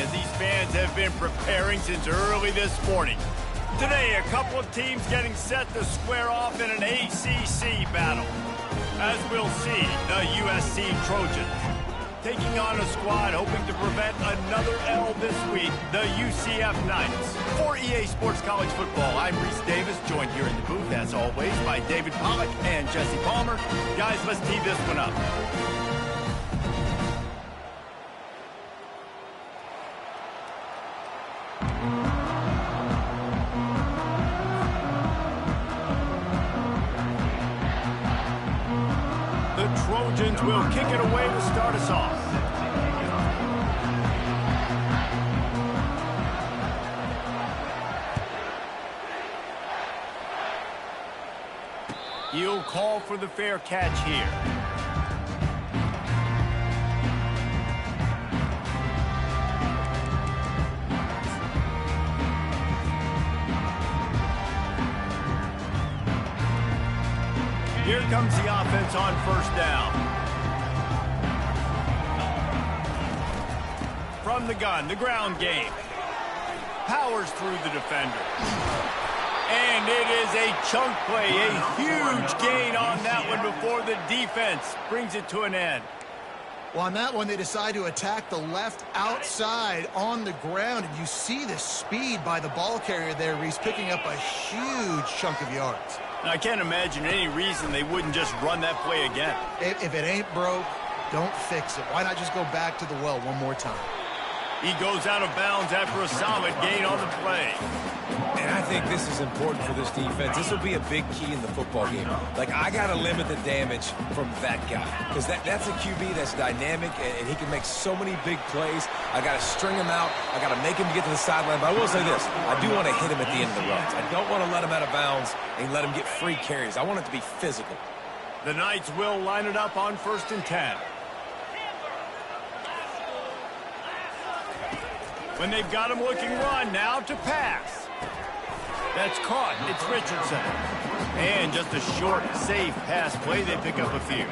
as these fans have been preparing since early this morning. Today, a couple of teams getting set to square off in an ACC battle. As we'll see, the USC Trojans taking on a squad hoping to prevent another L this week, the UCF Knights. For EA Sports College Football, I'm Reese Davis, joined here in the booth, as always, by David Pollack and Jesse Palmer. Guys, let's tee this one up. Trojans will kick it away to start us off. He'll call for the fair catch here. Here comes the offense on first down. From the gun, the ground game. Powers through the defender. And it is a chunk play, a huge gain on that one before the defense brings it to an end. Well, on that one, they decide to attack the left outside on the ground, and you see the speed by the ball carrier there, Reese, picking up a huge chunk of yards. Now, I can't imagine any reason they wouldn't just run that play again. If it ain't broke, don't fix it. Why not just go back to the well one more time? He goes out of bounds after a solid gain on the play. And I think this is important for this defense. This will be a big key in the football game. Like, I got to limit the damage from that guy. Because that's a QB that's dynamic, and he can make so many big plays. I got to string him out. I got to make him get to the sideline. But I will say this. I do want to hit him at the end of the runs. I don't want to let him out of bounds and let him get free carries. I want it to be physical. The Knights will line it up on 1st and 10. When they've got him looking run, now to pass. That's caught. It's Richardson. And just a short, safe pass play. They pick up a few.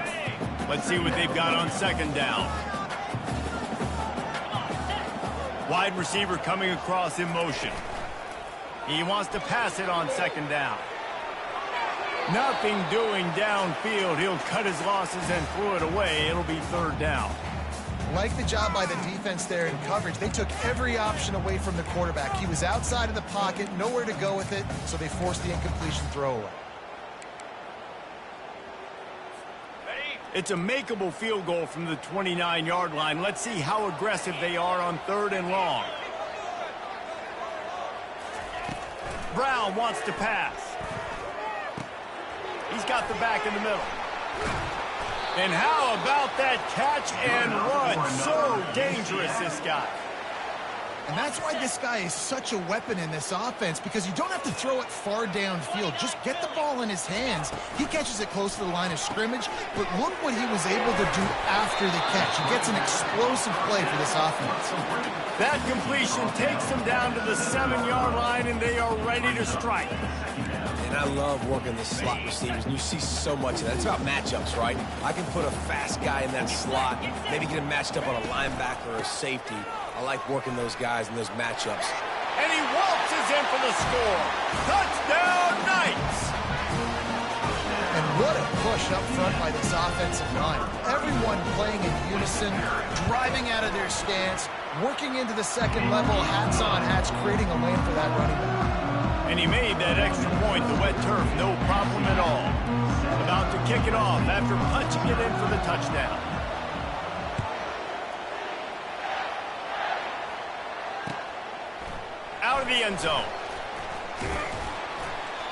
Let's see what they've got on 2nd down. Wide receiver coming across in motion. He wants to pass it on 2nd down. Nothing doing downfield. He'll cut his losses and throw it away. It'll be 3rd down. Like the job by the defense there in coverage. They took every option away from the quarterback. He was outside of the pocket, nowhere to go with it, so they forced the incompletion throwaway. It's a makeable field goal from the 29-yard line. Let's see how aggressive they are on 3rd and long. Brown wants to pass. He's got the back in the middle. And how about that catch and run? So dangerous, this guy. And that's why this guy is such a weapon in this offense, because you don't have to throw it far downfield. Just get the ball in his hands. He catches it close to the line of scrimmage, but look what he was able to do after the catch. He gets an explosive play for this offense. That completion takes them down to the 7-yard line, and they are ready to strike. And I love working the slot receivers, and you see so much of that. It's about matchups, right? I can put a fast guy in that slot, maybe get him matched up on a linebacker or a safety. I like working those guys in those matchups. And he waltzes in for the score. Touchdown, Knights! And what a push up front by this offensive line. Everyone playing in unison, driving out of their stance, working into the 2nd level, hats on hats, creating a lane for that running back. And he made that extra point, the wet turf, no problem at all. About to kick it off after punching it in for the touchdown. Out of the end zone.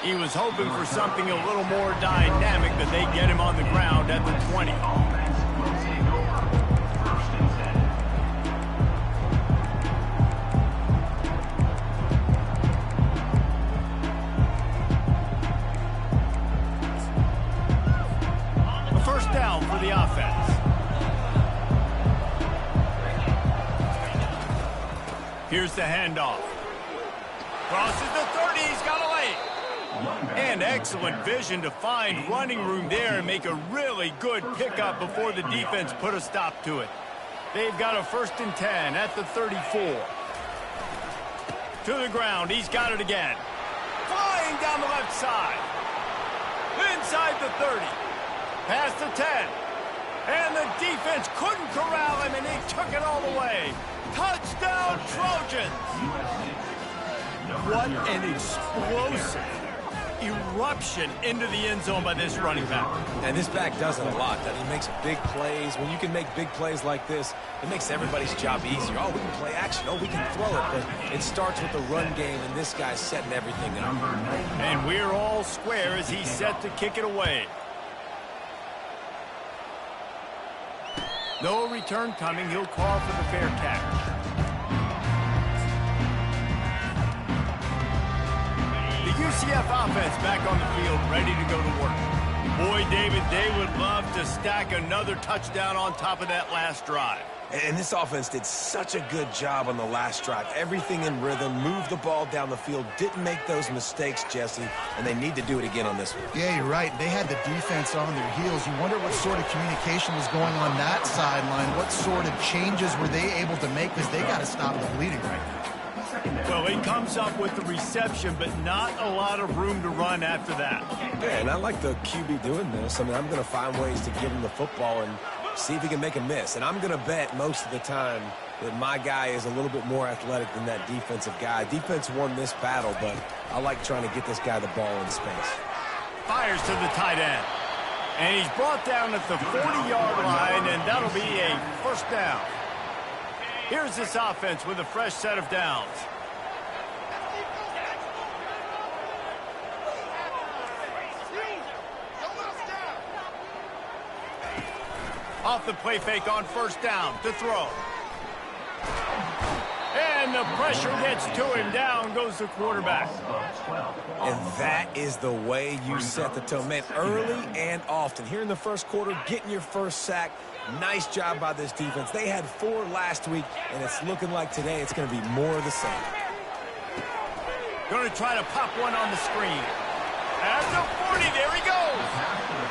He was hoping for something a little more dynamic, but they get him on the ground at the 20. Down for the offense. Here's the handoff. Crosses the 30. He's got a lane. And excellent vision to find running room there and make a really good pickup before the defense put a stop to it. They've got a 1st and 10 at the 34. To the ground. He's got it again. Flying down the left side. Inside the 30. Past the 10. And the defense couldn't corral him, and he took it all the way. Touchdown, Trojans! What an explosive eruption into the end zone by this running back. And this back does it a lot. That he makes big plays. When you can make big plays like this, it makes everybody's job easier. Oh, we can play action. Oh, we can throw it. But it starts with the run game, and this guy's setting everything up. And we're all square as he's set to kick it away. No return coming. He'll call for the fair catch. The UCF offense back on the field, ready to go to work. Boy, David, they would love to stack another touchdown on top of that last drive. And this offense did such a good job on the last drive. Everything in rhythm, moved the ball down the field, didn't make those mistakes, Jesse, and they need to do it again on this one. Yeah, you're right. They had the defense on their heels. You wonder what sort of communication was going on that sideline. What sort of changes were they able to make, because they got to stop the bleeding right now. Well, he comes up with the reception, but not a lot of room to run after that. Yeah, and I like the QB doing this. I mean, I'm going to find ways to give him the football and see if he can make a miss. And I'm going to bet most of the time that my guy is a little bit more athletic than that defensive guy. Defense won this battle, but I like trying to get this guy the ball in space. Fires to the tight end. And he's brought down at the 40-yard line, and that'll be a 1st down. Here's this offense with a fresh set of downs. Off the play fake on 1st down to throw. And the pressure gets to him. Down goes the quarterback. And that is the way you set the tone. Man, early and often. Here in the first quarter, getting your first sack. Nice job by this defense. They had 4 last week, and it's looking like today it's going to be more of the same. Going to try to pop one on the screen. At the 40, there he goes.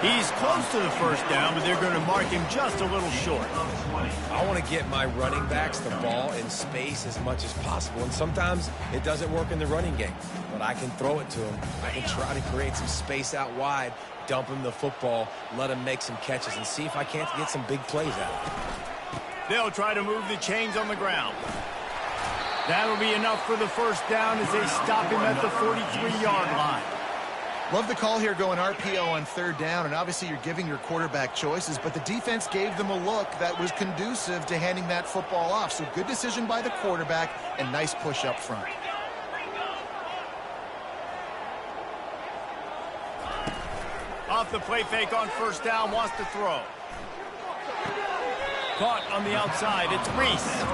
He's close to the 1st down, but they're going to mark him just a little short. I want to get my running backs the ball in space as much as possible, and sometimes it doesn't work in the running game, but I can throw it to him. I can try to create some space out wide, dump him the football, let him make some catches, and see if I can't get some big plays out of it. They'll try to move the chains on the ground. That'll be enough for the 1st down as they stop him at the 43-yard line. Love the call here going RPO on 3rd down, and obviously you're giving your quarterback choices, but the defense gave them a look that was conducive to handing that football off. So good decision by the quarterback and nice push up front. Off the play fake on 1st down, wants to throw. Caught on the outside, it's Reese.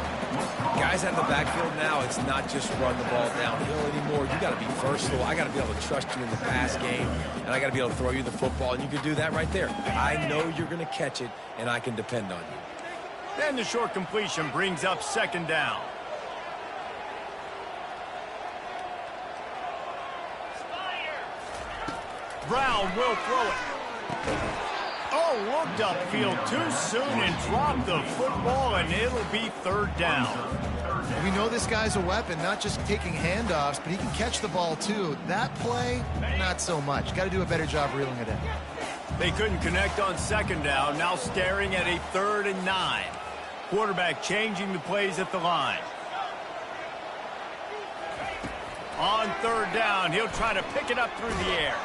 Guys at the backfield now, it's not just run the ball downhill anymore. You got to be versatile. I got to be able to trust you in the pass game, and I got to be able to throw you the football, and you can do that right there. I know you're going to catch it, and I can depend on you. Then the short completion brings up 2nd down. Brown will throw it. Oh, looked upfield too soon and dropped the football, and it'll be 3rd down. We know this guy's a weapon, not just taking handoffs, but he can catch the ball too. That play, not so much. Got to do a better job reeling it in. They couldn't connect on 2nd down, now staring at a 3rd and 9. Quarterback changing the plays at the line. On 3rd down, he'll try to pick it up through the air.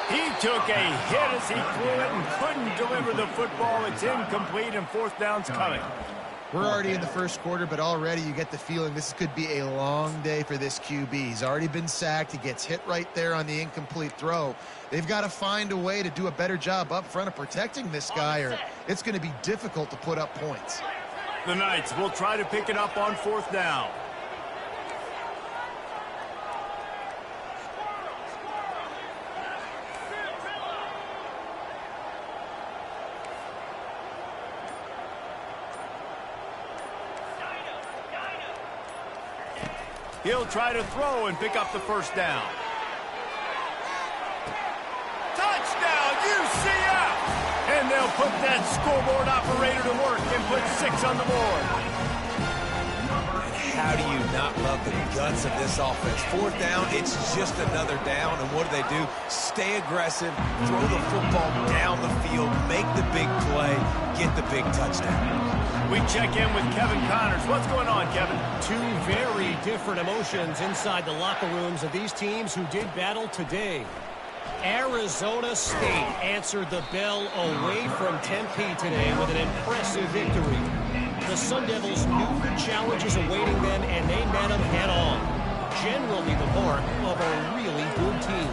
He took a hit as he threw it and couldn't deliver the football. It's incomplete, and 4th down's coming. We're already in the first quarter, but already you get the feeling this could be a long day for this QB. He's already been sacked. He gets hit right there on the incomplete throw. They've got to find a way to do a better job up front of protecting this guy, or it's going to be difficult to put up points. The Knights will try to pick it up on 4th down. He'll try to throw and pick up the 1st down. Touchdown, UCF! And And they'll put that scoreboard operator to work and put 6 on the board. How do you not love the guts of this offense? 4th down, it's just another down. And what do? Stay aggressive, throw the football down the field, make the big play, get the big touchdown. We check in with Kevin Connors. What's going on, Kevin? Two very different emotions inside the locker rooms of these teams who did battle today. Arizona State answered the bell away from Tempe today with an impressive victory. The Sun Devils knew challenges awaiting them, and they met them head-on. Generally the mark of a really good team.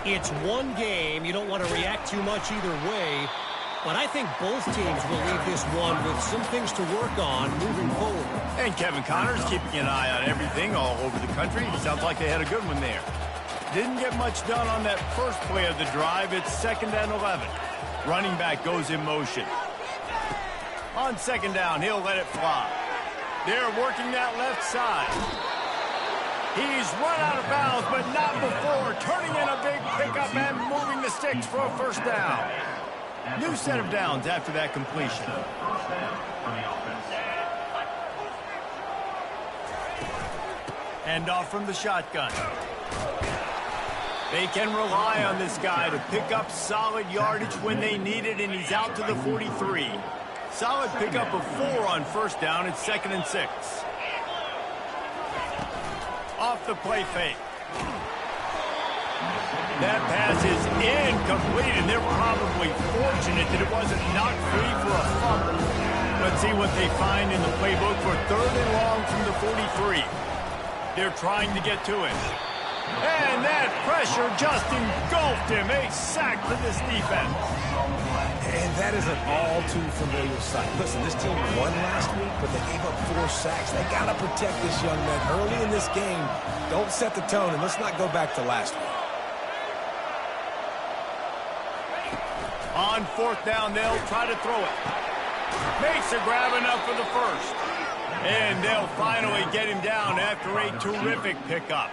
It's one game. You don't want to react too much either way, but I think both teams will leave this one with some things to work on moving forward. And Kevin Connors keeping an eye on everything all over the country. Sounds like they had a good one there. Didn't get much done on that first play of the drive. It's 2nd and 11. Running back goes in motion. On 2nd down, he'll let it fly. They're working that left side. He's run out of bounds, but not before turning in a big pickup and moving the sticks for a 1st down. New set of downs after that completion. Hand off from the shotgun. They can rely on this guy to pick up solid yardage when they need it, and he's out to the 43. Solid pickup of 4 on 1st down. It's 2nd and 6. Off the play fake. That pass is incomplete, and they're probably fortunate that it wasn't knocked free for a fumble. Let's see what they find in the playbook for 3rd and long from the 43. They're trying to get to it. And that pressure just engulfed him. A sack for this defense. And that is an all-too-familiar sight. Listen, this team won last week, but they gave up 4 sacks. They got to protect this young man early in this game. Don't set the tone, and let's not go back to last week. On 4th down, they'll try to throw it. Makes a grab enough for the 1st. And they'll finally get him down after a terrific pickup.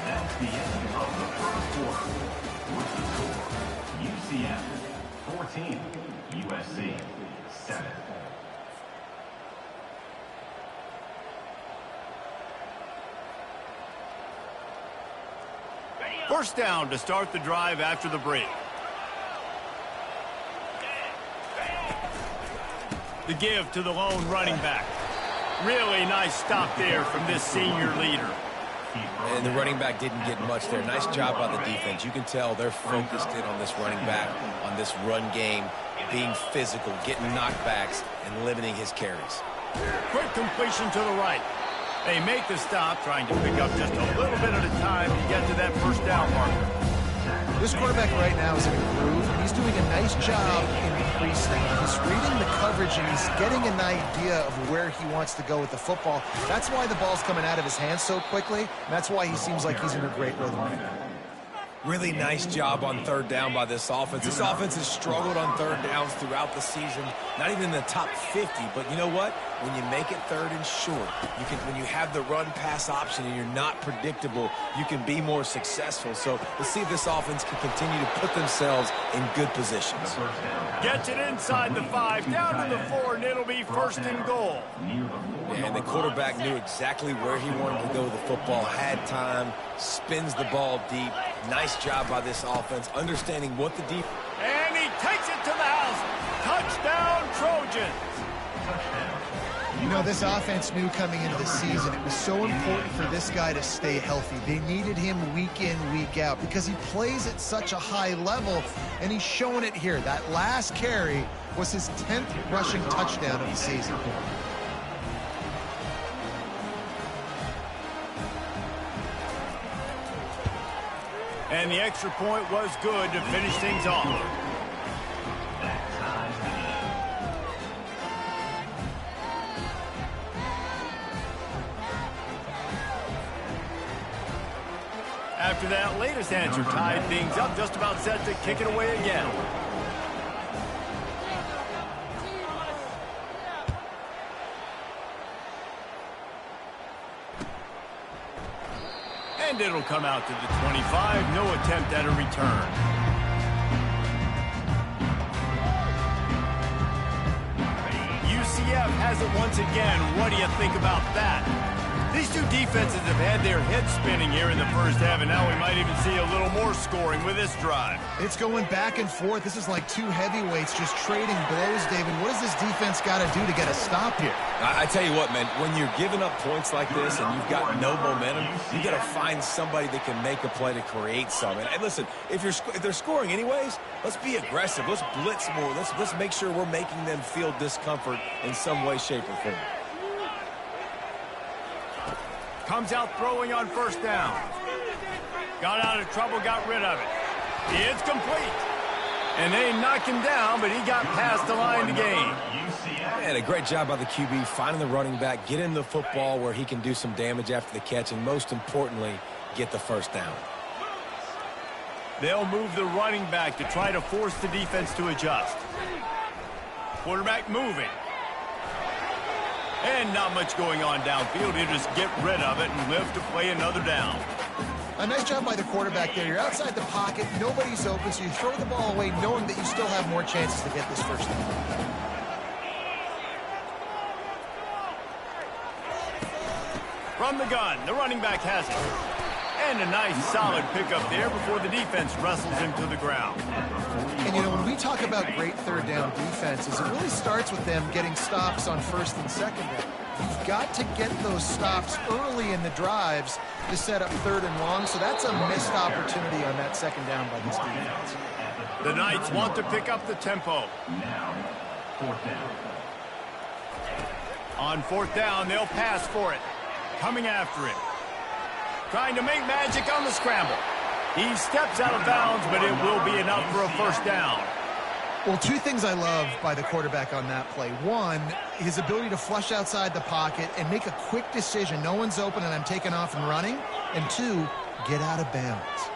That's the end of the 1st quarter. With the score, UCF 14, USC 7. First down to start the drive after the break. The give to the lone running back. Really nice stop there from this senior leader. And the running back didn't get much there. Nice job by the defense. You can tell they're focused in on this running back, on this run game, being physical, getting knockbacks, and limiting his carries. Quick completion to the right. They make the stop, trying to pick up just a little bit at a time to get to that 1st down marker. This quarterback right now is in a groove, and he's doing a nice job in the pre-snap. He's reading the coverage, and he's getting an idea of where he wants to go with the football. That's why the ball's coming out of his hands so quickly, and that's why he seems like he's in a great rhythm. Really nice job on 3rd down by this offense. This offense has struggled on 3rd downs throughout the season. Not even in the top 50, but you know what? When you make it 3rd and short, when you have the run-pass option and you're not predictable, you can be more successful. So let's see if this offense can continue to put themselves in good positions. Gets it inside the 5, down to the 4, and it'll be 1st and goal. And the quarterback knew exactly where he wanted to go with the football, had time, spins the ball deep. Nice job by this offense, understanding what the defense. And he takes it to the house. Touchdown, Trojans. You know, this offense knew coming into the season it was so important for this guy to stay healthy. They needed him week in, week out because he plays at such a high level, and he's showing it here. That last carry was his 10th rushing touchdown of the season. And the extra point was good to finish things off. After that latest answer tied things up, just about set to kick it away again. And it'll come out to the 25. No attempt at a return. UCF has it once again. What do you think about that? These two defenses have had their heads spinning here in the first half, and now we might even see a little more scoring with this drive. It's going back and forth. This is like two heavyweights just trading blows, David. What does this defense got to do to get a stop here? I tell you what, man, when you're giving up points like this and you've got no momentum, you got to find somebody that can make a play to create something. And listen, if they're scoring anyways, let's be aggressive. Let's blitz more. Let's make sure we're making them feel discomfort in some way, shape, or form. Comes out throwing on first down. Got out of trouble, got rid of it. It's complete. And they knock him down, but he got past the line to gain. And a great job by the QB finding the running back, get in the football where he can do some damage after the catch, and most importantly, get the first down. They'll move the running back to try to force the defense to adjust. Quarterback moving. And not much going on downfield. He'll just get rid of it and live to play another down. A nice job by the quarterback there. You're outside the pocket. Nobody's open, so you throw the ball away knowing that you still have more chances to get this first down. From the gun, the running back has it. And a nice solid pickup there before the defense wrestles him to the ground. And, you know, when we talk about great third down defenses, it really starts with them getting stops on first and second down. You've got to get those stops early in the drives to set up third and long, so that's a missed opportunity on that second down by this defense. The Knights want to pick up the tempo. Now, fourth down. On fourth down, they'll pass for it. Coming after it. Trying to make magic on the scramble. He steps out of bounds, but it will be enough for a first down. Well, two things I love by the quarterback on that play. One, his ability to flush outside the pocket and make a quick decision. No one's open and I'm taking off and running. And two, get out of bounds.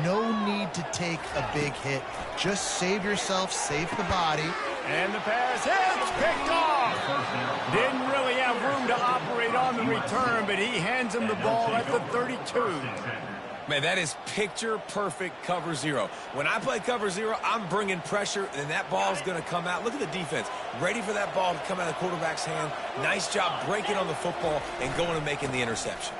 No need to take a big hit. Just save yourself, save the body. And the pass hits, picked off. Didn't really have room to operate on the return, but he hands him the ball at the 32. Man, that is picture-perfect cover zero. When I play cover zero, I'm bringing pressure, and that ball's going to come out. Look at the defense. Ready for that ball to come out of the quarterback's hand. Nice job breaking on the football and going and making the interception.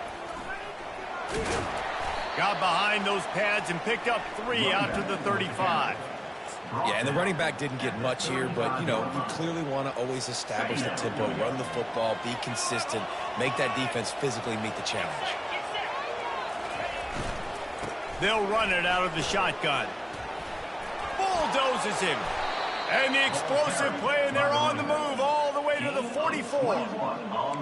Got behind those pads and picked up 3 out to the 35. Yeah, and the running back didn't get much here, but, you know, you clearly want to always establish the tempo, run the football, be consistent, make that defense physically meet the challenge. They'll run it out of the shotgun. Bulldozes him. And the explosive play, and they're on the move all the way to the 44.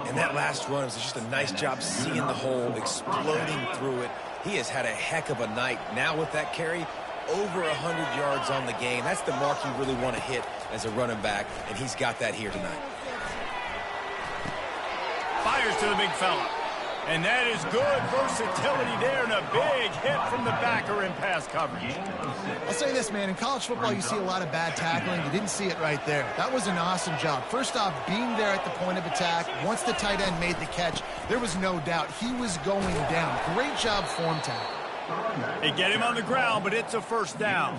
And that last run was just a nice job seeing the hole, exploding through it. He has had a heck of a night. Now with that carry, over 100 yards on the game. That's the mark you really want to hit as a running back, and he's got that here tonight. Fires to the big fella. And that is good versatility there, and a big hit from the backer in pass coverage. I'll say this, man. In college football, you see a lot of bad tackling. You didn't see it right there. That was an awesome job. First off, being there at the point of attack. Once the tight end made the catch, there was no doubt he was going down. Great job form tackle. They get him on the ground, but it's a first down.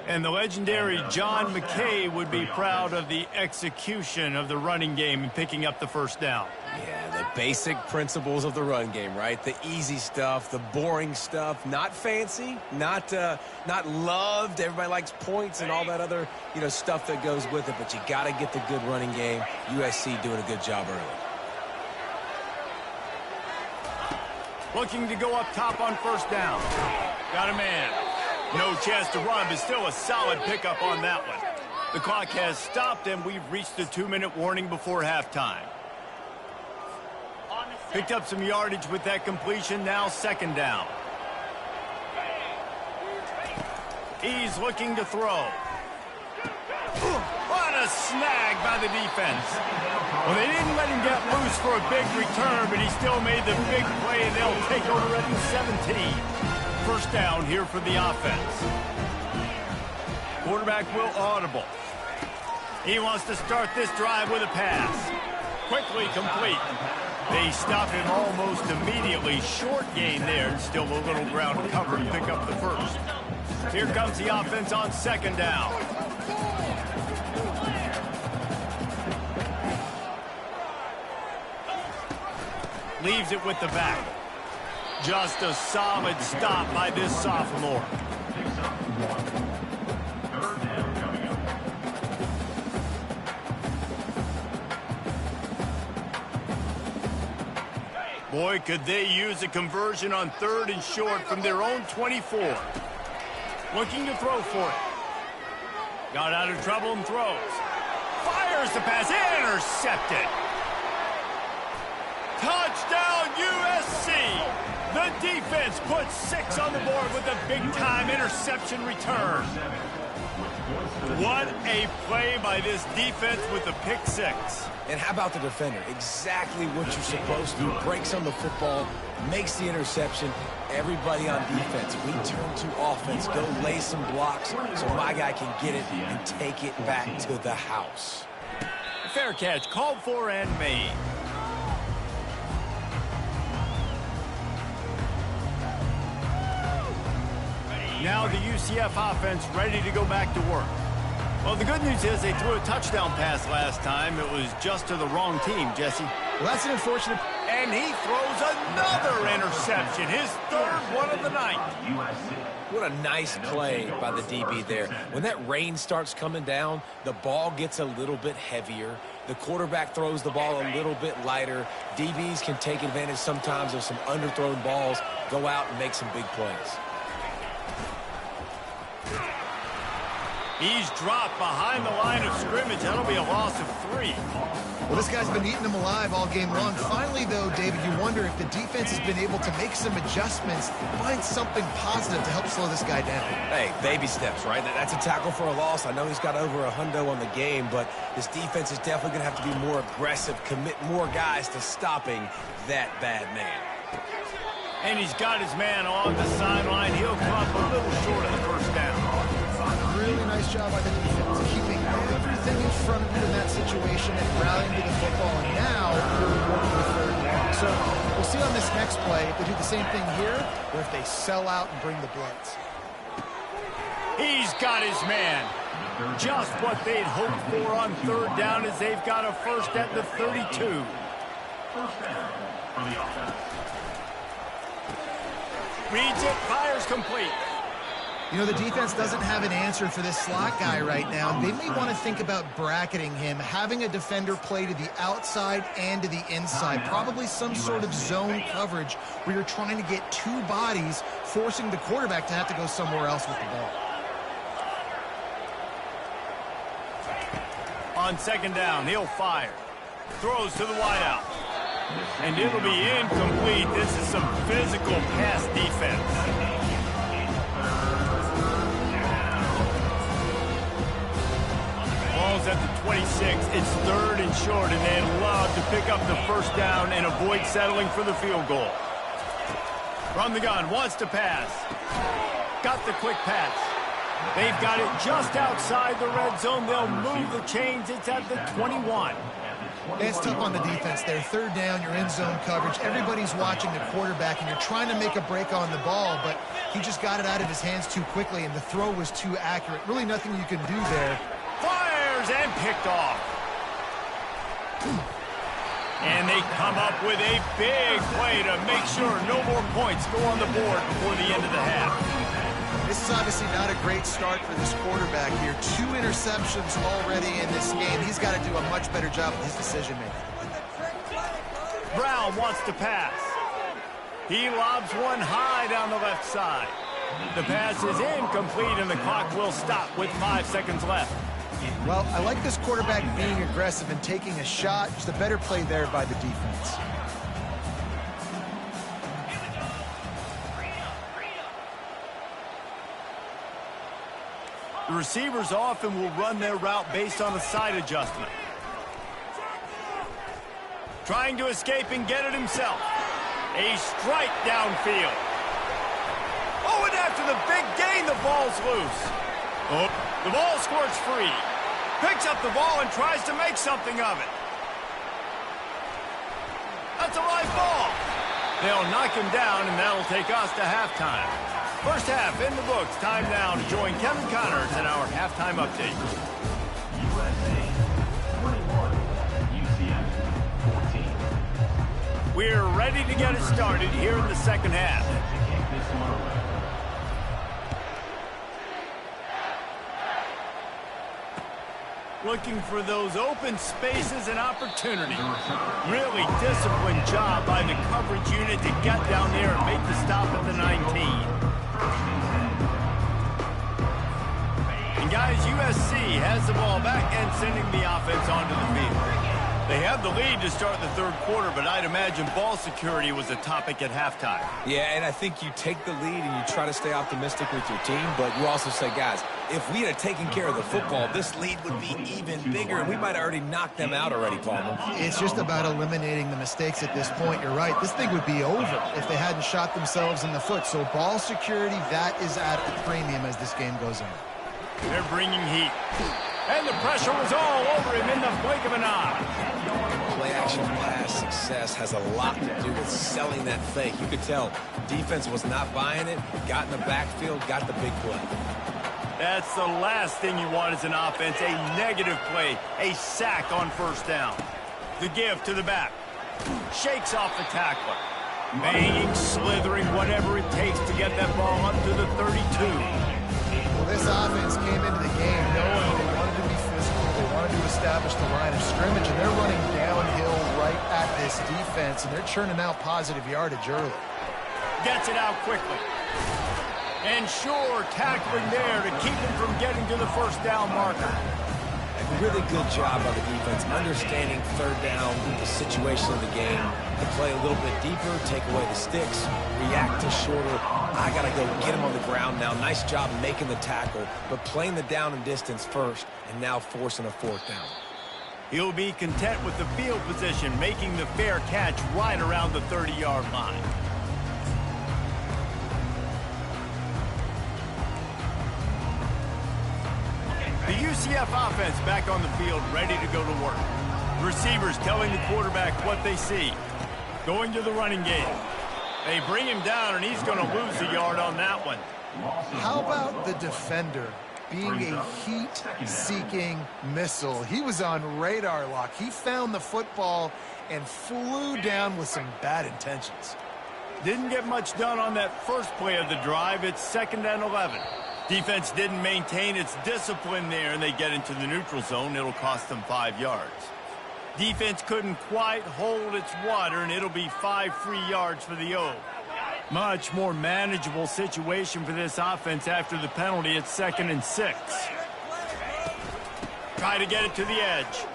And the legendary John McKay would be proud of the execution of the running game and picking up the first down. Yeah, the basic principles of the run game, right? The easy stuff, the boring stuff, not fancy, not loved. Everybody likes points and all that other, stuff that goes with it, but you got to get the good running game. USC doing a good job early. Looking to go up top on first down. Got a man. No chance to run, but still a solid pickup on that one. The clock has stopped, and we've reached the 2-minute warning before halftime. Picked up some yardage with that completion, now second down. He's looking to throw. What a snag by the defense. Well, they didn't let him get loose for a big return, but he still made the big play, and they'll take over at the 17. First down here for the offense. Quarterback will audible. He wants to start this drive with a pass. Quickly complete. They stop him almost immediately. Short gain there, and still a little ground to cover to pick up the first. Here comes the offense on second down. Leaves it with the back. Just a solid stop by this sophomore. Boy, could they use a conversion on 3rd and short from their own 24. Looking to throw for it. Got out of trouble and throws. Fires the pass. Intercepted. Touchdown, USC! The defense puts 6 on the board with a big-time interception return. What a play by this defense with the pick 6. And how about the defender? Exactly what you're supposed to do. Breaks on the football, makes the interception. Everybody on defense, we turn to offense. Go lay some blocks so my guy can get it and take it back to the house. Fair catch, called for and made. Now the UCF offense ready to go back to work. Well, the good news is they threw a touchdown pass last time. It was just to the wrong team, Jesse. Well, that's an unfortunate... And he throws another interception, his 3rd one of the night. What a nice play by the DB there. When that rain starts coming down, the ball gets a little bit heavier. The quarterback throws the ball a little bit lighter. DBs can take advantage sometimes of some underthrown balls, go out and make some big plays. He's dropped behind the line of scrimmage. That'll be a loss of 3. Well, this guy's been eating them alive all game long. Finally, though, David, you wonder if the defense has been able to make some adjustments, find something positive to help slow this guy down. Hey, baby steps, right? That's a tackle for a loss. I know he's got over $100 on the game, but this defense is definitely going to have to be more aggressive, commit more guys to stopping that bad man. And he's got his man on the sideline. He'll come up a little short of the first down. Really nice job by the defense, keeping everything in front of you in that situation and rallying to the football. And now you're working the 3rd down. So we'll see on this next play if they do the same thing here or if they sell out and bring the blitz. He's got his man. Just what they'd hoped for on 3rd down as they've got a first at the 32. First down for the offense. Reads it, fires complete. You know, the defense doesn't have an answer for this slot guy right now. They may want to think about bracketing him, having a defender play to the outside and to the inside. Probably some sort of zone coverage where you're trying to get 2 bodies, forcing the quarterback to have to go somewhere else with the ball. On 2nd down, he'll fire. Throws to the wideout. And it'll be incomplete. This is some physical pass defense. Ball's at the 26. It's 3rd and short, and they'd love to pick up the first down and avoid settling for the field goal. From the gun, wants to pass. Got the quick pass. They've got it just outside the red zone. They'll move the chains. It's at the 21. It's tough on the defense there. 3rd down, you're in zone coverage. Everybody's watching the quarterback, and you're trying to make a break on the ball, but he just got it out of his hands too quickly, and the throw was too accurate. Really nothing you can do there. Fires and picked off. And they come up with a big play to make sure no more points go on the board before the end of the half. This is obviously not a great start for this quarterback here. 2 interceptions already in this game. He's got to do a much better job with his decision-making. Brown wants to pass. He lobs one high down the left side. The pass is incomplete, and the clock will stop with 5 seconds left. Well, I like this quarterback being aggressive and taking a shot. Just a better play there by the defense. The receivers often will run their route based on a side adjustment. Trying to escape and get it himself. A strike downfield. Oh, and after the big gain, the ball's loose. Oh, the ball squirts free. Picks up the ball and tries to make something of it. A That's a live ball. They'll knock him down, and that'll take us to halftime. First half in the books. Time now to join Kevin Connors in our halftime update. USA 21, UCF 14. We're ready to get it started here in the second half. To kick this one away. Looking for those open spaces and opportunity. Really disciplined job by the coverage unit to get down there and make the stop at the 19. And guys, USC has the ball back and sending the offense onto the field. They have the lead to start the third quarter, but I'd imagine ball security was a topic at halftime. Yeah, and I think you take the lead and you try to stay optimistic with your team, but you also say, guys, if we had taken care of the football, this lead would be even bigger, and we might have already knocked them out already, Palmer. It's just about eliminating the mistakes at this point. You're right. This thing would be over if they hadn't shot themselves in the foot. So ball security, that is at a premium as this game goes on. They're bringing heat. And the pressure was all over him in the blink of an eye. Play-action pass success has a lot to do with selling that fake. You could tell defense was not buying it, got in the backfield, got the big play. That's the last thing you want as an offense, a negative play, a sack on first down. The give to the back. Shakes off the tackler. Banging, slithering, whatever it takes to get that ball up to the 32. Well, this offense came into the game knowing they wanted to be physical, they wanted to establish the line of scrimmage, and they're running downhill right at this defense, and they're churning out positive yardage early. Gets it out quickly. And sure, tackling there to keep him from getting to the first down marker. A really good job by the defense, understanding third down, the situation of the game, to play a little bit deeper, take away the sticks, react to shorter. I got to go get him on the ground now. Nice job making the tackle, but playing the down and distance first, and now forcing a fourth down. He'll be content with the field position, making the fair catch right around the 30-yard line. The UCF offense back on the field, ready to go to work. Receivers telling the quarterback what they see. Going to the running game. They bring him down, and he's going to lose a yard on that one. How about the defender being a heat-seeking missile? He was on radar lock. He found the football and flew down with some bad intentions. Didn't get much done on that first play of the drive. It's 2nd and 11. Defense didn't maintain its discipline there, and they get into the neutral zone. It'll cost them 5 yards. Defense couldn't quite hold its water, and it'll be 5 free yards for the O. Much more manageable situation for this offense after the penalty at 2nd and 6. Try to get it to the edge.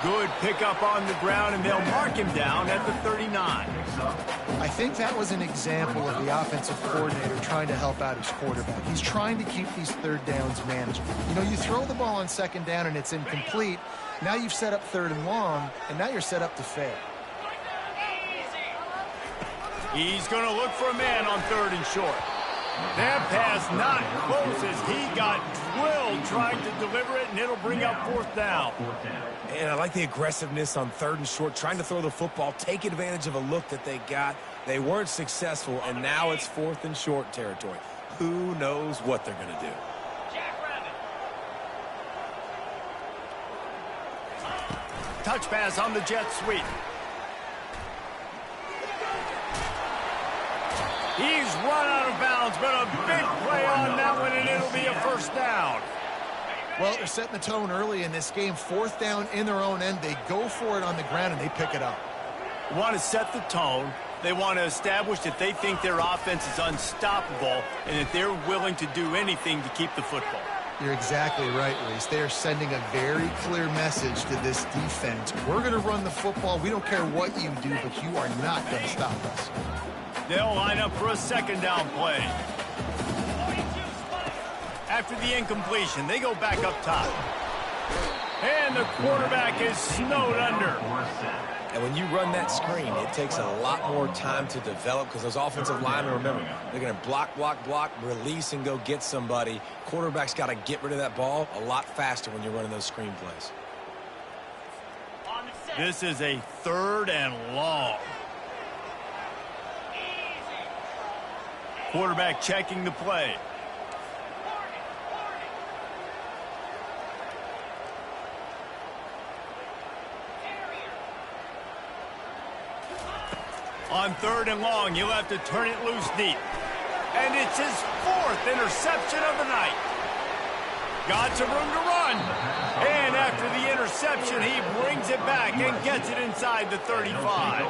Good pickup on the ground, and they'll mark him down at the 39. I think that was an example of the offensive coordinator trying to help out his quarterback. He's trying to keep these third downs manageable. You know, you throw the ball on 2nd down and it's incomplete. Now you've set up 3rd and long, and now you're set up to fail. He's going to look for a man on 3rd and short. That pass not close as he got drilled trying to deliver it, and it'll bring up 4th down. And I like the aggressiveness on 3rd and short, trying to throw the football, take advantage of a look that they got. They weren't successful, and now it's 4th and short territory. Who knows what they're going to do? Touch pass on the jet sweep. He's run out of bounds, but a big play on that one, and it'll be a 1st down. Well, they're setting the tone early in this game. 4th down in their own end. They go for it on the ground, and they pick it up. They want to set the tone. They want to establish that they think their offense is unstoppable and that they're willing to do anything to keep the football. You're exactly right, Reese. They are sending a very clear message to this defense. We're going to run the football. We don't care what you do, but you are not going to stop us. They'll line up for a 2nd down play. After the incompletion, they go back up top. And the quarterback is snowed under. And when you run that screen, it takes a lot more time to develop because those offensive linemen, remember, they're going to block, release, and go get somebody. Quarterback's got to get rid of that ball a lot faster when you're running those screen plays. This is a 3rd and long. Quarterback checking the play. On 3rd and long, he'll have to turn it loose deep. And it's his 4th interception of the night. Got some room to run. And after the interception, he brings it back and gets it inside the 35.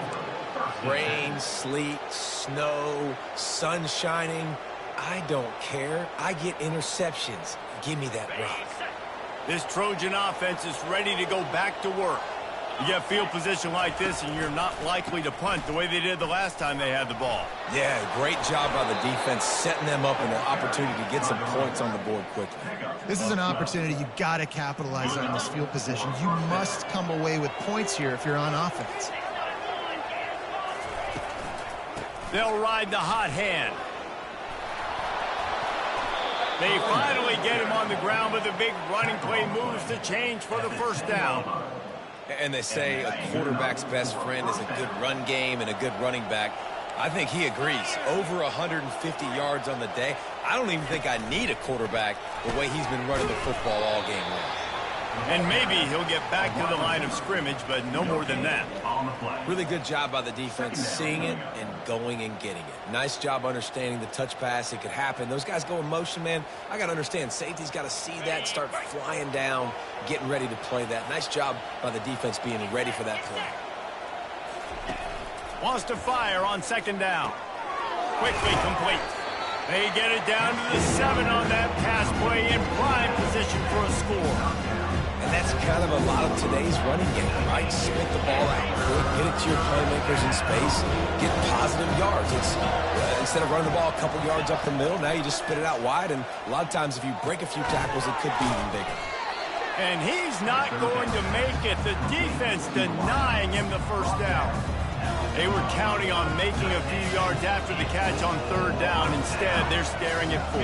Rain, sleet, snow, sun shining. I don't care. I get interceptions. Give me that rock. This Trojan offense is ready to go back to work. You get field position like this, and you're not likely to punt the way they did the last time they had the ball. Yeah, great job by the defense, setting them up in an opportunity to get some points on the board quickly. This is an opportunity you got to capitalize on this field position. You must come away with points here if you're on offense. They'll ride the hot hand. They finally get him on the ground, but the big running play moves to change for the 1st down. And they say a quarterback's best friend is a good run game and a good running back. I think he agrees. Over 150 yards on the day. I don't even think I need a quarterback the way he's been running the football all game long. And maybe he'll get back to the line of scrimmage, but no more than that. Really good job by the defense seeing it and going and getting it. Nice job understanding the touch pass. It could happen. Those guys go in motion, man. I got to understand. Safety's got to see that, start flying down, getting ready to play that. Nice job by the defense being ready for that play. Wants to fire on 2nd down. Quickly complete. They get it down to the 7 on that pass play in prime position for a score. And that's kind of a lot of today's running game, right? Spit the ball out quick, get it to your playmakers in space, get positive yards. It's instead of running the ball a couple yards up the middle, now you just spit it out wide, and a lot of times if you break a few tackles, it could be even bigger. And he's not going to make it. The defense denying him the 1st down. They were counting on making a few yards after the catch on 3rd down. Instead, they're staring at 4.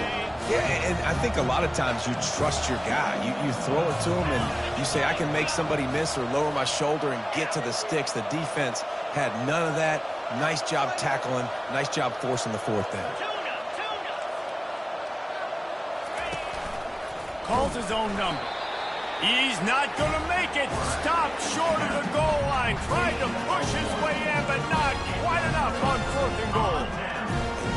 Yeah, and I think a lot of times you trust your guy. You throw it to him and you say, I can make somebody miss or lower my shoulder and get to the sticks. The defense had none of that. Nice job tackling. Nice job forcing the 4th down. Calls his own number. He's not going to make it. Stopped short of the goal line. Tried to push his way in, but not quite enough on 4th and goal.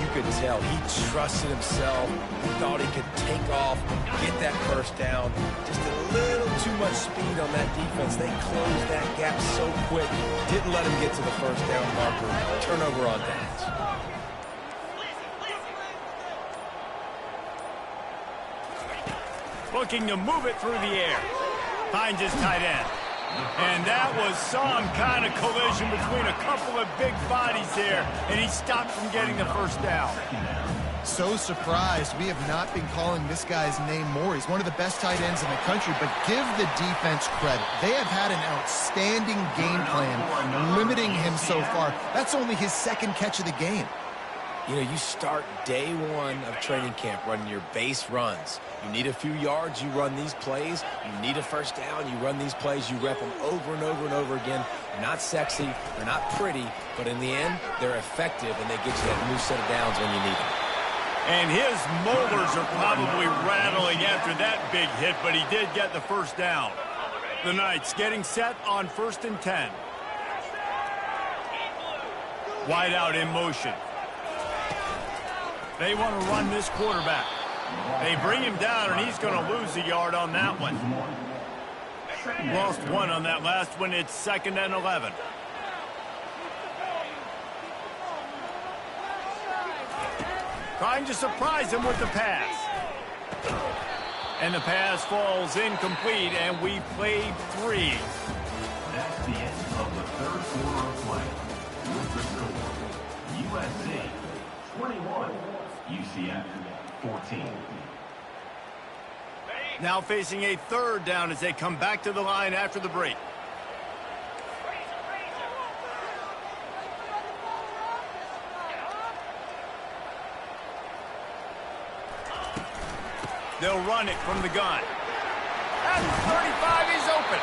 You could tell he trusted himself. He thought he could take off, get that 1st down. Just a little too much speed on that defense. They closed that gap so quick. Didn't let him get to the 1st down marker. Turnover on downs. Looking to move it through the air. Finds his tight end. And that was some kind of collision between a couple of big bodies there, and he stopped from getting the 1st down. So surprised we have not been calling this guy's name more. He's one of the best tight ends in the country, but give the defense credit. They have had an outstanding game plan, limiting him so far. That's only his 2nd catch of the game. You know, you start day 1 of training camp running your base runs. You need a few yards, you run these plays. You need a 1st down, you run these plays. You rep them over and over and over again. Not sexy, they're not pretty, but in the end, they're effective, and they get you that new set of downs when you need them. And his molars are probably rattling after that big hit, but he did get the 1st down. The Knights getting set on 1st and 10. Wide out in motion. They want to run this quarterback. They bring him down, and he's going to lose a yard on that one. Lost 1 on that last one. It's 2nd and 11. Trying to surprise him with the pass. And the pass falls incomplete, and we played 3. That's the end of the 3rd quarter of play. With the score, USC 21, UCF 14. Now facing a 3rd down as they come back to the line after the break. They'll run it from the gun. At the 35, he's open.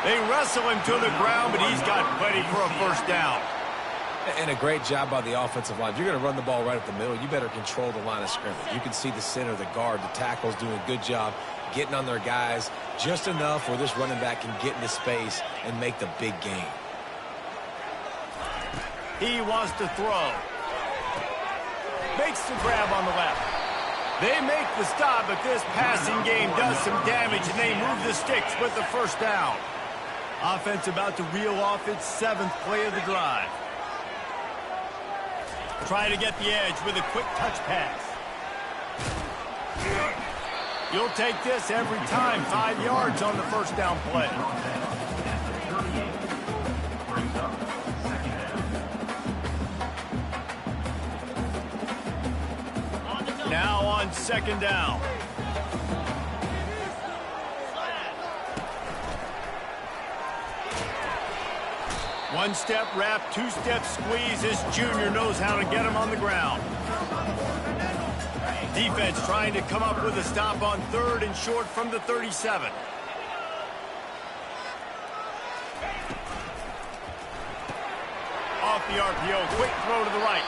They wrestle him to the ground, but he's got plenty for a first down. And a great job by the offensive line. If you're going to run the ball right up the middle, you better control the line of scrimmage. You can see the center, the guard, the tackles doing a good job getting on their guys just enough where this running back can get into space and make the big gain. He wants to throw. Makes the grab on the left. They make the stop, but this passing game does some damage, and they move the sticks with the first down. Offense about to reel off its 7th play of the drive. Try to get the edge with a quick touch pass. You'll take this every time. 5 yards on the first down play. Now on second down. One-step wrap, two-step squeeze. This junior knows how to get him on the ground. Defense trying to come up with a stop on 3rd and short from the 37. Off the RPO, quick throw to the right.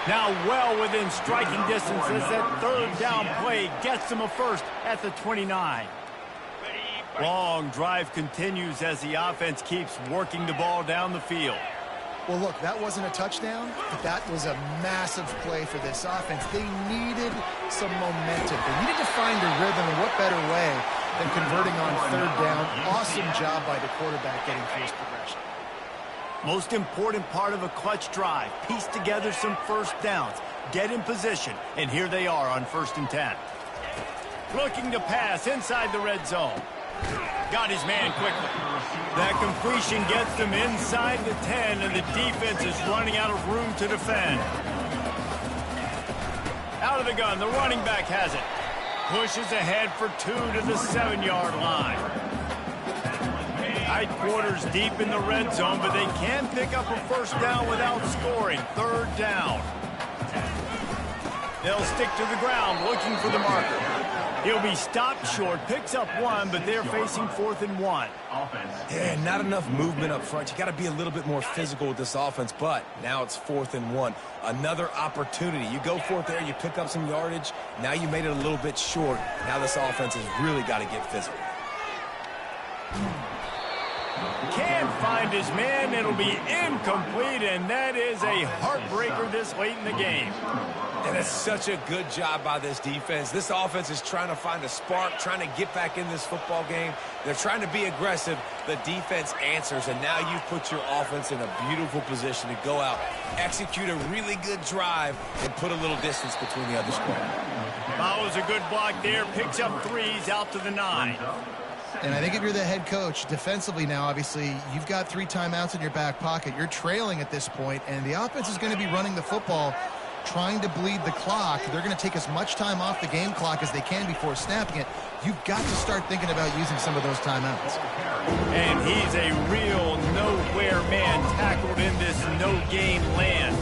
Now well within striking distance as that 3rd down play gets them a first at the 29. Long drive continues as the offense keeps working the ball down the field. Well, look, that wasn't a touchdown, but that was a massive play for this offense. They needed some momentum. They needed to find a rhythm, and what better way than converting on 3rd down. Awesome job by the quarterback getting through his progression. Most important part of a clutch drive. Piece together some first downs. Get in position, and here they are on 1st and 10. Looking to pass inside the red zone. Got his man quickly. That completion gets them inside the 10, and the defense is running out of room to defend. Out of the gun, the running back has it. Pushes ahead for 2 to the 7-yard line. Tight quarters deep in the red zone, but they can pick up a first down without scoring. 3rd down. They'll stick to the ground looking for the marker. He'll be stopped short, picks up 1, but they're facing 4th and 1. Yeah, not enough movement up front. You got to be a little bit more physical with this offense, but now it's 4th and 1. Another opportunity. You go for it there, you pick up some yardage. Now you made it a little bit short. Now this offense has really got to get physical. Can't find his man. It'll be incomplete, and that is a heartbreaker this late in the game. And that's such a good job by this defense. This offense is trying to find a spark, trying to get back in this football game. They're trying to be aggressive. The defense answers, and now you put your offense in a beautiful position to go out, execute a really good drive, and put a little distance between the other squad. Follows a good block there, picks up 3s out to the 9. And I think if you're the head coach, defensively now, obviously, you've got 3 timeouts in your back pocket. You're trailing at this point, and the offense is going to be running the football, trying to bleed the clock. They're going to take as much time off the game clock as they can before snapping it. You've got to start thinking about using some of those timeouts. And he's a real nowhere man tackled in this no-game land.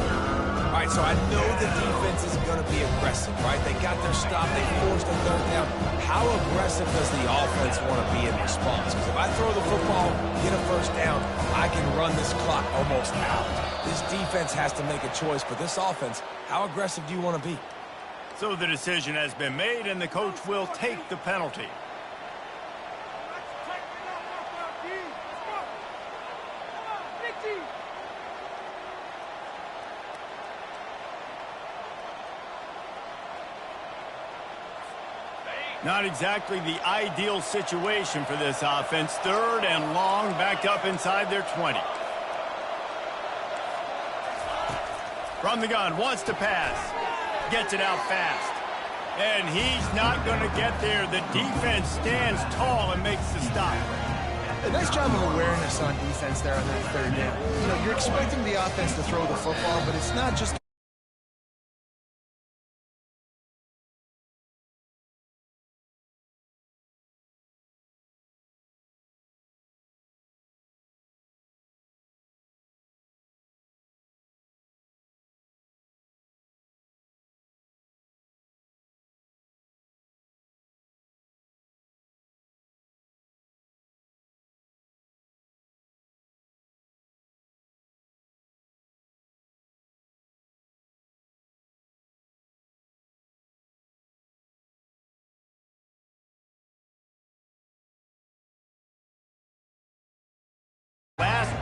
All right, so I know the defense is going to be aggressive, right? They got their stop. They forced a 3rd down. How aggressive does the offense want to be in response? Because if I throw the football, get a first down, I can run this clock almost out. This defense has to make a choice, but this offense, how aggressive do you want to be? So the decision has been made, and the coach will take the penalty. Not exactly the ideal situation for this offense. 3rd and long, backed up inside their 20. From the gun, wants to pass. Gets it out fast. And he's not going to get there. The defense stands tall and makes the stop. A nice job of awareness on defense there on that 3rd down. You know, you're expecting the offense to throw the football, but it's not just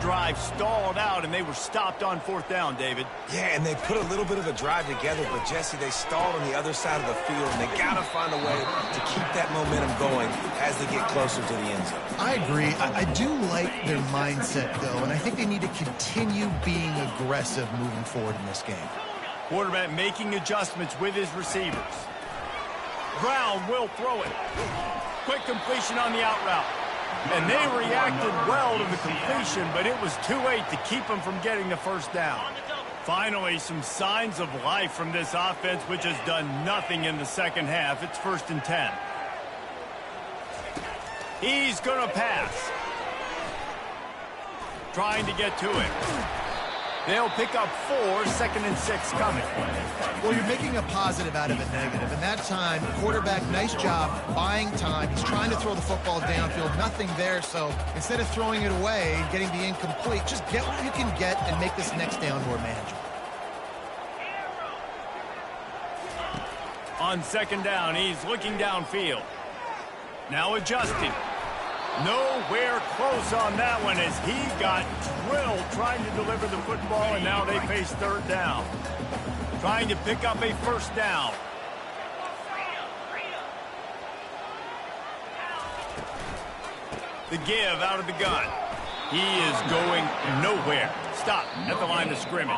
drive stalled out, and they were stopped on fourth down, David. Yeah, and they put a little bit of a drive together, but, Jesse, they stalled on the other side of the field, and they got to find a way to keep that momentum going as they get closer to the end zone. I agree. I do like their mindset, though, and I think they need to continue being aggressive moving forward in this game. Quarterback making adjustments with his receivers. Brown will throw it. Quick completion on the out route. And they reacted well to the completion, but it was too late to keep them from getting the first down. Finally, some signs of life from this offense, which has done nothing in the second half. It's 1st and 10. He's going to pass. Trying to get to it. They'll pick up 4, 2nd and 6 coming. Well, you're making a positive out of a negative. And that time, quarterback, nice job buying time. He's trying to throw the football downfield. Nothing there, so instead of throwing it away and getting the incomplete, just get what you can get and make this next down more manageable. On 2nd down, he's looking downfield. Now adjusting. Nowhere close on that one as he got drilled trying to deliver the football, and now they face 3rd down. Trying to pick up a 1st down. The give out of the gun. He is going nowhere. Stop at the line of scrimmage.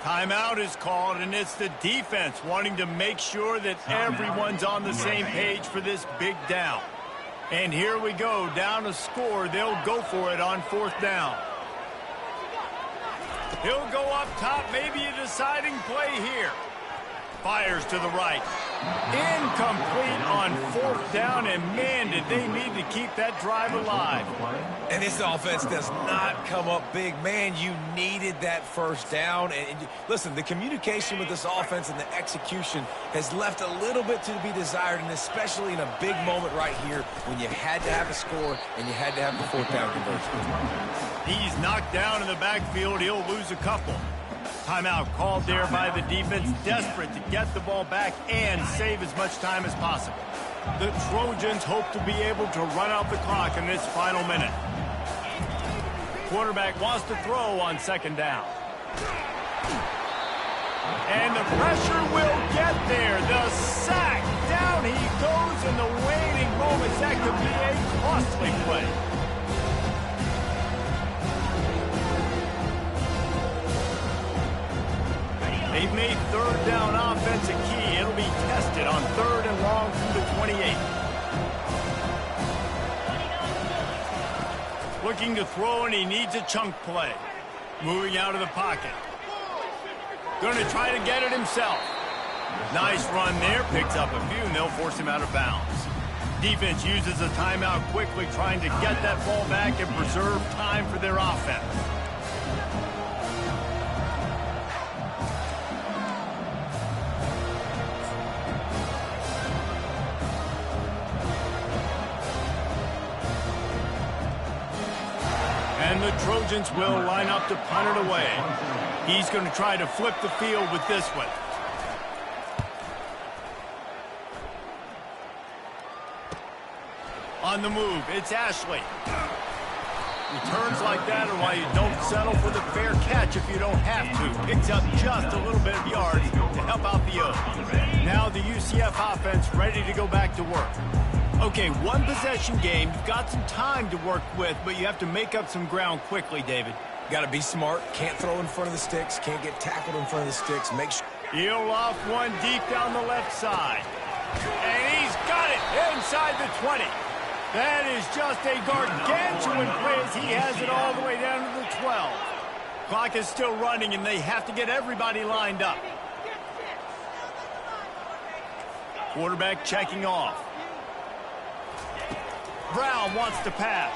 Timeout is called, and it's the defense wanting to make sure that everyone's on the same page for this big down. And here we go, down a score. They'll go for it on 4th down. He'll go up top, maybe a deciding play here. Fires to the right. Incomplete on 4th down, and man, did they need to keep that drive alive. And this offense does not come up big. Man, you needed that 1st down. And listen, the communication with this offense and the execution has left a little bit to be desired, and especially in a big moment right here when you had to have a score and you had to have the 4th down conversion. He's knocked down in the backfield. He'll lose a couple. Timeout called there by the defense, desperate to get the ball back and save as much time as possible. The Trojans hope to be able to run out the clock in this final minute. Quarterback wants to throw on 2nd down. And the pressure will get there. The sack. Down he goes in the waning moments. That could be a costly play. They've made 3rd down offense a key. It'll be tested on 3rd and long from the 28. Looking to throw, and he needs a chunk play. Moving out of the pocket. Going to try to get it himself. Nice run there. Picks up a few, and they'll force him out of bounds. Defense uses a timeout quickly, trying to get that ball back and preserve time for their offense. And the Trojans will line up to punt it away. He's going to try to flip the field with this one. On the move, it's Ashley. Returns like that are why you don't settle for the fair catch if you don't have to. Picks up just a little bit of yards to help out the O's. Now the UCF offense ready to go back to work. Okay, 1 possession game. You've got some time to work with, but you have to make up some ground quickly, David. Got to be smart. Can't throw in front of the sticks. Can't get tackled in front of the sticks. Make sure. He'll off one deep down the left side. And he's got it inside the 20. That is just a gargantuan play as he has it all the way down to the 12. Clock is still running, and they have to get everybody lined up. Quarterback checking off. Brown wants to pass.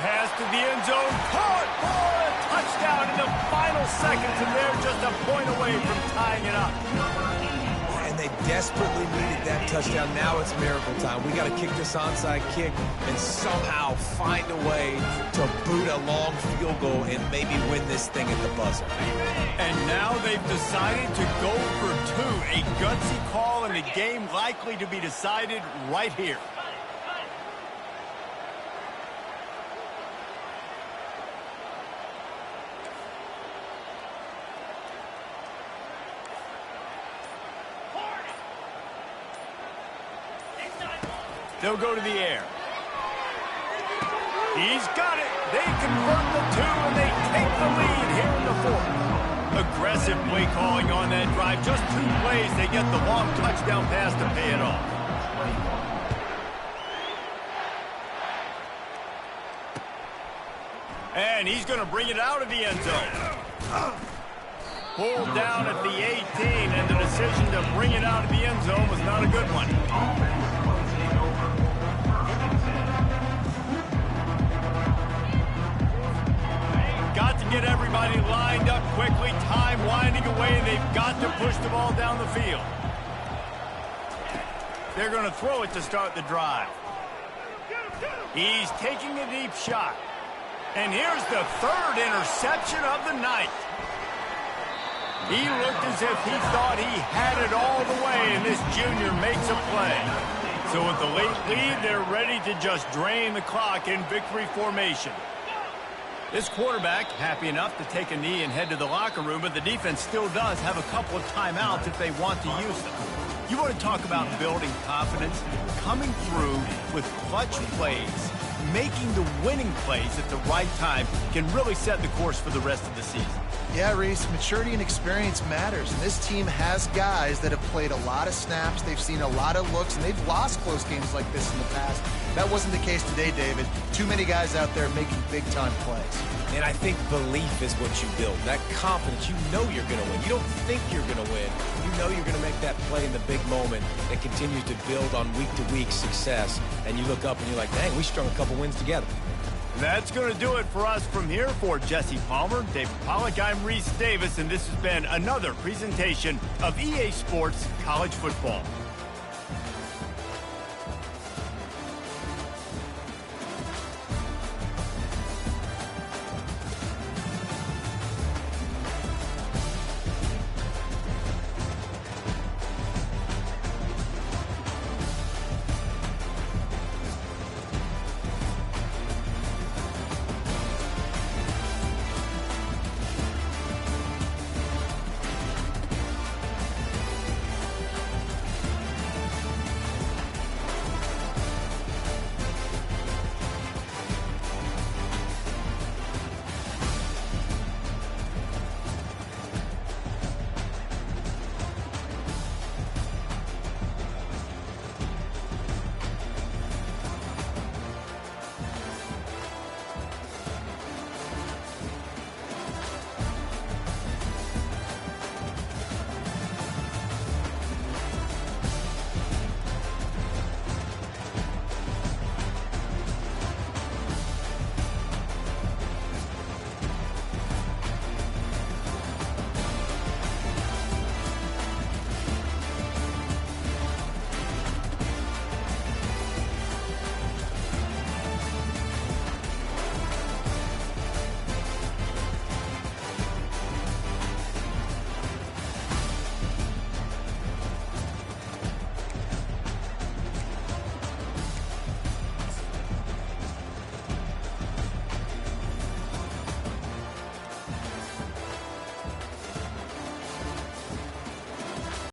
Pass to the end zone. Caught for a touchdown in the final seconds, and they're just a point away from tying it up. And they desperately needed that touchdown. Now it's miracle time. We got to kick this onside kick and somehow find a way to boot a long field goal and maybe win this thing at the buzzer. And now they've decided to go for 2. A gutsy call, and the game likely to be decided right here. They'll go to the air. He's got it. They convert the 2, and they take the lead here in the 4th. Aggressive play calling on that drive. Just 2 plays, they get the long touchdown pass to pay it off. And he's going to bring it out of the end zone. Pulled down at the 18, and the decision to bring it out of the end zone was not a good one. Got to get everybody lined up quickly. Time winding away, and they've got to push the ball down the field. They're going to throw it to start the drive. He's taking a deep shot. And here's the 3rd interception of the night. He looked as if he thought he had it all the way, and this junior makes a play. So with the late lead, they're ready to just drain the clock in victory formation. This quarterback happy enough to take a knee and head to the locker room, but the defense still does have a couple of timeouts if they want to use them. You want to talk about building confidence, coming through with clutch plays, making the winning plays at the right time can really set the course for the rest of the season. Yeah, Reese, maturity and experience matters, and this team has guys that have played a lot of snaps, they've seen a lot of looks, and they've lost close games like this in the past. That wasn't the case today, David. Too many guys out there making big-time plays. And I think belief is what you build. That confidence, you know you're going to win. You don't think you're going to win. You know you're going to make that play in the big moment that continues to build on week-to-week success. And you look up and you're like, dang, we strung a couple wins together. That's going to do it for us from here. For Jesse Palmer, David Pollack, I'm Reese Davis, and this has been another presentation of EA Sports College Football.